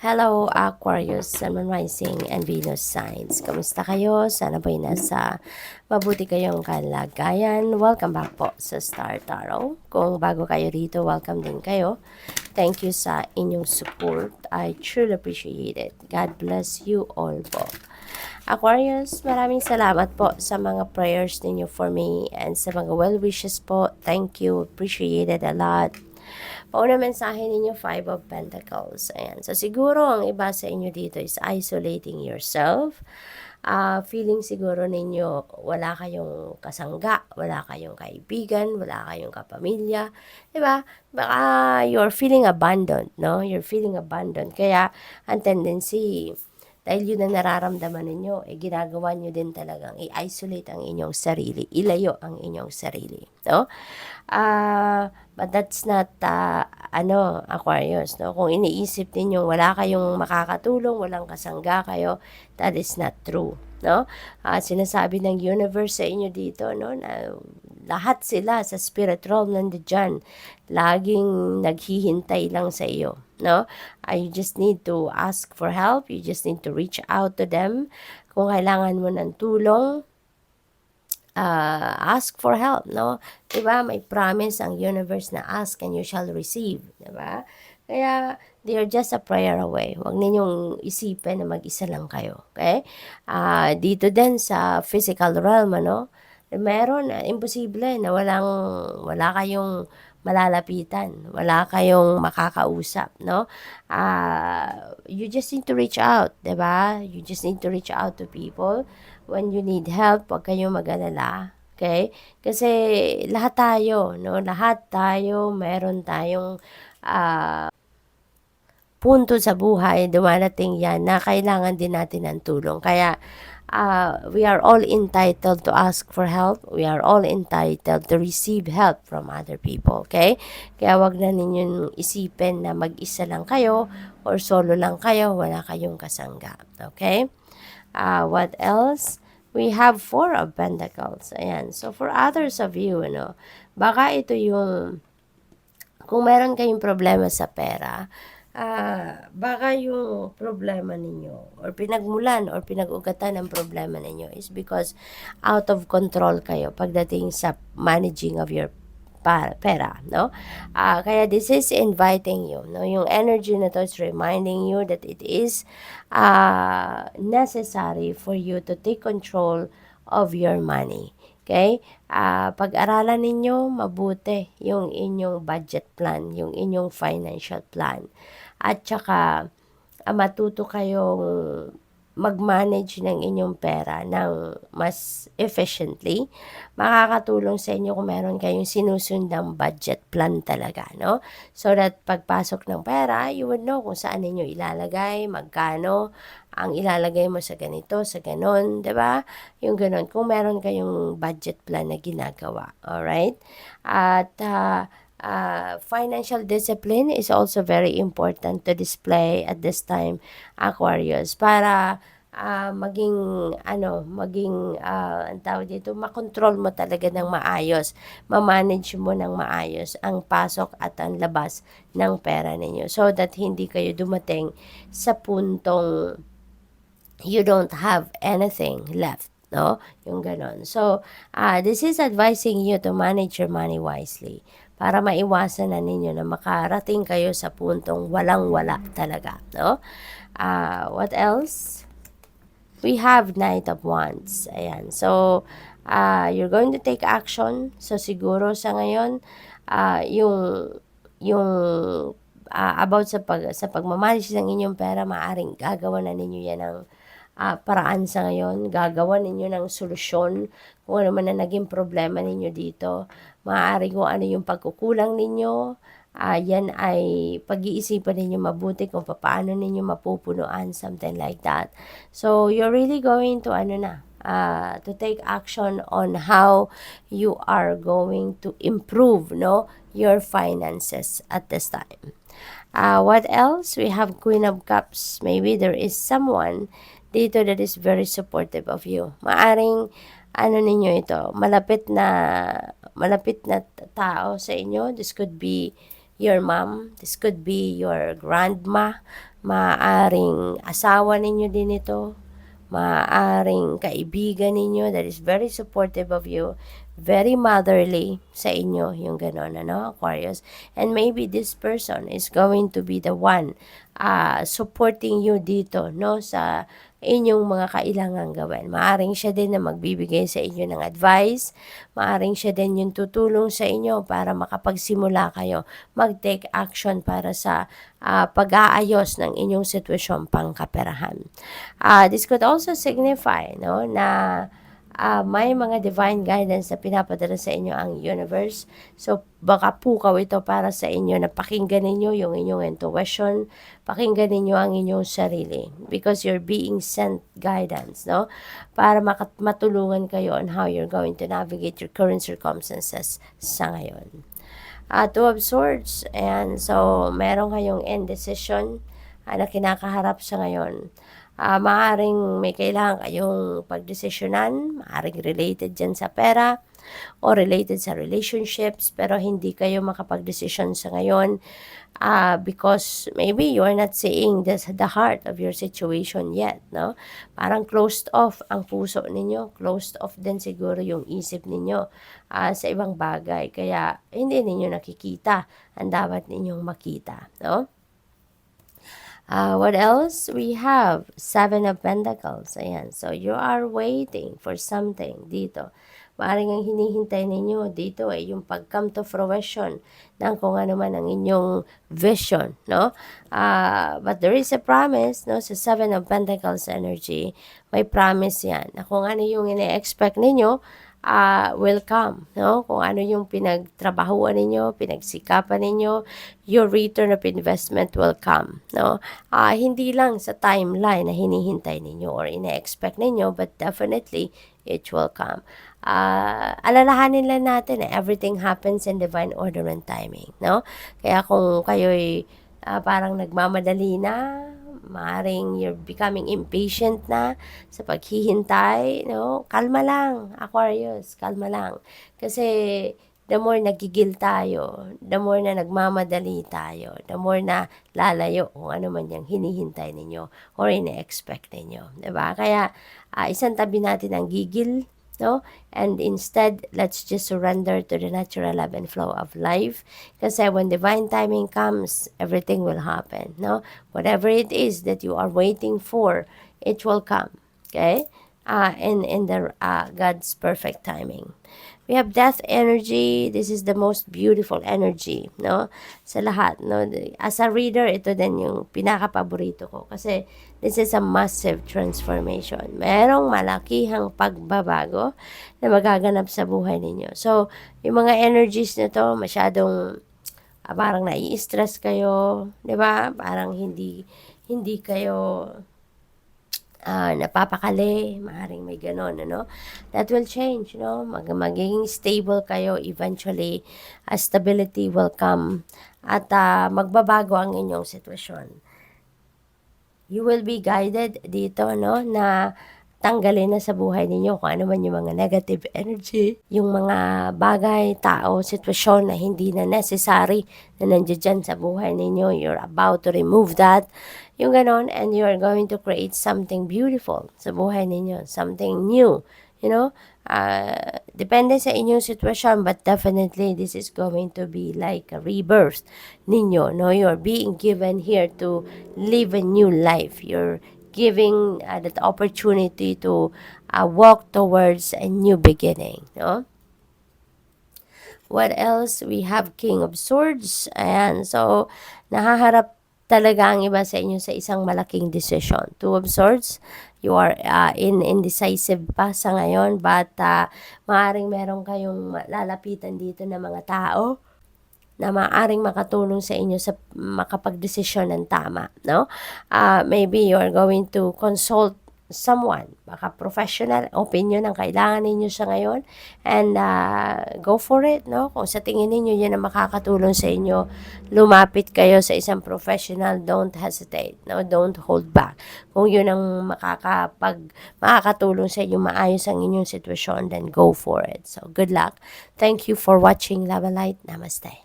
Hello, Aquarius, Sun, Moon Rising, and Venus signs. Kamusta kayo? Sana po'y nasa mabuti kayong kalagayan. Welcome back po sa Star Tarot. Kung bago kayo rito, welcome din kayo. Thank you sa inyong support. I truly appreciate it. God bless you all po. Aquarius, maraming salamat po sa mga prayers ninyo for me and sa mga well wishes po. Thank you. Appreciate it a lot. Pauna mensahe ninyo, Five of Pentacles. Ayan. So, siguro ang iba sa inyo dito is isolating yourself. Feeling siguro ninyo wala kayong kasangga, wala kayong kaibigan, wala kayong kapamilya. Diba? Baka you're feeling abandoned, no? You're feeling abandoned. Kaya, ang tendency, dahil yun ang nararamdaman ninyo, ginagawa nyo din talagang i-isolate ang inyong sarili, ilayo ang inyong sarili, no? But that's not, Aquarius, no? Kung iniisip ninyo wala kayong makakatulong, walang kasangga kayo, that is not true, no? Sinasabi ng universe sa inyo dito, no, na lahat sila sa spirit realm nandiyan, laging naghihintay lang sa iyo, no? You just need to ask for help, you just need to reach out to them. Kung kailangan mo ng tulong, ask for help, no? Diba? May promise ang universe na ask and you shall receive, diba? Kaya, they are just a prayer away. Huwag ninyong isipin na mag-isa lang kayo, okay? Dito din sa physical realm, ano? Meron, imposible na wala kayong malalapitan, wala kayong makakausap, no? You just need to reach out, diba? You just need to reach out to people. When you need help, huwag kayong mag-alala. Okay? Kasi lahat tayo, no? Lahat tayo, meron tayong punto sa buhay, dumarating yan na kailangan din natin ng tulong. Kaya, we are all entitled to ask for help. We are all entitled to receive help from other people. Okay? Kaya wag na ninyong isipin na mag-isa lang kayo or solo lang kayo, wala kayong kasangga. Okay? What else? We have Four of Pentacles. Ayan. So, for others of you, baka ito yung, kung meron kayong problema sa pera, baka yung problema ninyo, or pinagmulan, or pinag-ugatan ng problema ninyo is because out of control kayo pagdating sa managing of your pera, no? Kaya this is inviting you, no? Yung energy na to is reminding you that it is necessary for you to take control of your money. Okay? Pag-aralan ninyo mabuti yung inyong budget plan, yung inyong financial plan. At saka, matuto kayong mag-manage ng inyong pera ng mas efficiently. Makakatulong sa inyo kung meron kayong sinusundang budget plan talaga, no? So that pagpasok ng pera, you would know kung saan ninyo ilalagay, magkano ang ilalagay mo sa ganito, sa ganon, 'di ba? Yung ganon, kung meron kayong budget plan na ginagawa, alright? At financial discipline is also very important to display at this time, Aquarius, para ang tawag dito, makontrol mo talaga ng maayos, ma-manage mo ng maayos ang pasok at ang labas ng pera ninyo, so that hindi kayo dumating sa puntong you don't have anything left, no? Yung ganon. So, this is advising you to manage your money wisely para maiwasan na ninyo na makarating kayo sa puntong walang-wala talaga, no? What else? We have Knight of Wands. Ayan. So, you're going to take action. So, siguro sa ngayon, yung about sa pagmamanage ng inyong pera, maaring gagawa na ninyo yan ng paraan sa ngayon. Gagawa ninyo ng solusyon kung ano man na naging problema ninyo dito. Maaari kung ano yung pagkukulang ninyo, yan ay pag-iisipan ninyo mabuti kung paano ninyo mapupunuan, something like that. So, you're really going to to take action on how you are going to improve, no, your finances at this time. What else? We have Queen of Cups. Maybe there is someone dito that is very supportive of you. Maaring ninyo ito, malapit na tao sa inyo. This could be your mom, this could be your grandma, maaring asawa ninyo din ito, maaring kaibigan ninyo that is very supportive of you, very motherly sa inyo, yung gano'n, Aquarius. And maybe this person is going to be the one supporting you dito, sa inyong mga kailangan gawin. Maaring siya din na magbibigay sa inyo ng advice, maaring siya din yung tutulong sa inyo para makapagsimula kayo, mag-take action para sa pag-aayos ng inyong sitwasyon pangkaperahan. This could also signify, na may mga divine guidance na pinapadala sa inyo ang universe. So, baka pukaw ito para sa inyo na pakinggan ninyo yung inyong intuition, pakinggan ninyo ang inyong sarili because you're being sent guidance, para matulungan kayo on how you're going to navigate your current circumstances sa ngayon. Two of Swords, and so meron kayong indecision na kinakaharap sa ngayon. Maaring may kailangan kayong pagdesisyonan, maaring related dyan sa pera o related sa relationships, pero hindi kayo makapagdesisyon sa ngayon because maybe you're not seeing the heart of your situation yet, Parang closed off ang puso ninyo, closed off din siguro yung isip ninyo sa ibang bagay, kaya hindi ninyo nakikita ang dapat ninyong makita, What else? We have Seven of Pentacles. Ayan. So, you are waiting for something dito. Maaring ang hinihintay ninyo dito ay yung pag-come to fruition ng kung ano man ang inyong vision, But there is a promise, sa Seven of Pentacles energy. May promise yan na kung ano yung ine-expect ninyo, will come, Kung ano yung pinagtrabahuan ninyo, pinagsikapan ninyo, your return of investment will come, Hindi lang sa timeline na hinihintay ninyo or ine-expect ninyo, but definitely it will come. Alalahanin lang natin na everything happens in divine order and timing, Kaya kung kayo'y parang nagmamadali na, maaring you're becoming impatient na sa paghihintay, kalma lang, Aquarius, kalma lang. Kasi the more nagigil tayo, the more na nagmamadali tayo, the more na lalayo kung ano man yung hinihintay ninyo or ine-expect ninyo. Diba? Kaya isang tabi natin ang gigil, and instead, let's just surrender to the natural ebb and flow of life. Kasi when divine timing comes, everything will happen, Whatever it is that you are waiting for, it will come, okay? In the God's perfect timing. We have death energy. This is the most beautiful energy, sa lahat, As a reader, ito din yung pinaka-paborito ko kasi this is a massive transformation. Merong malakihang pagbabago na magaganap sa buhay ninyo. So, yung mga energies na to, masyadong parang nai-stress kayo, 'di ba? Parang hindi kayo napapakali, maaaring may ganon, That will change, magiging stable kayo eventually, stability will come, at magbabago ang inyong sitwasyon. You will be guided dito, na tanggalin na sa buhay ninyo kung ano man yung mga negative energy, yung mga bagay, tao, sitwasyon na hindi na necessary na nandiyan dyan sa buhay ninyo. You're about to remove that, yung ganon, and you're going to create something beautiful sa buhay ninyo, something new, depende sa inyong sitwasyon, but definitely this is going to be like a rebirth ninyo, You're being given here to live a new life. You're giving that opportunity to walk towards a new beginning, What else? We have King of Swords. Ayan. So, nahaharap talaga ang iba sa inyo sa isang malaking decision. Two of Swords, you are indecisive pa sa ngayon, but maaaring meron kayong lalapitan dito na mga tao na maaaring makatulong sa inyo sa makapagdesisyon ng tama, Maybe you are going to consult someone, baka professional opinion ang kailangan ninyo sa ngayon, and go for it, Kung sa tingin ninyo yan ang makakatulong sa inyo, lumapit kayo sa isang professional, don't hesitate, Don't hold back. Kung yun ang makakatulong sa inyo, maayos ang inyong sitwasyon, then go for it. So, good luck. Thank you for watching Love and Light. Namaste.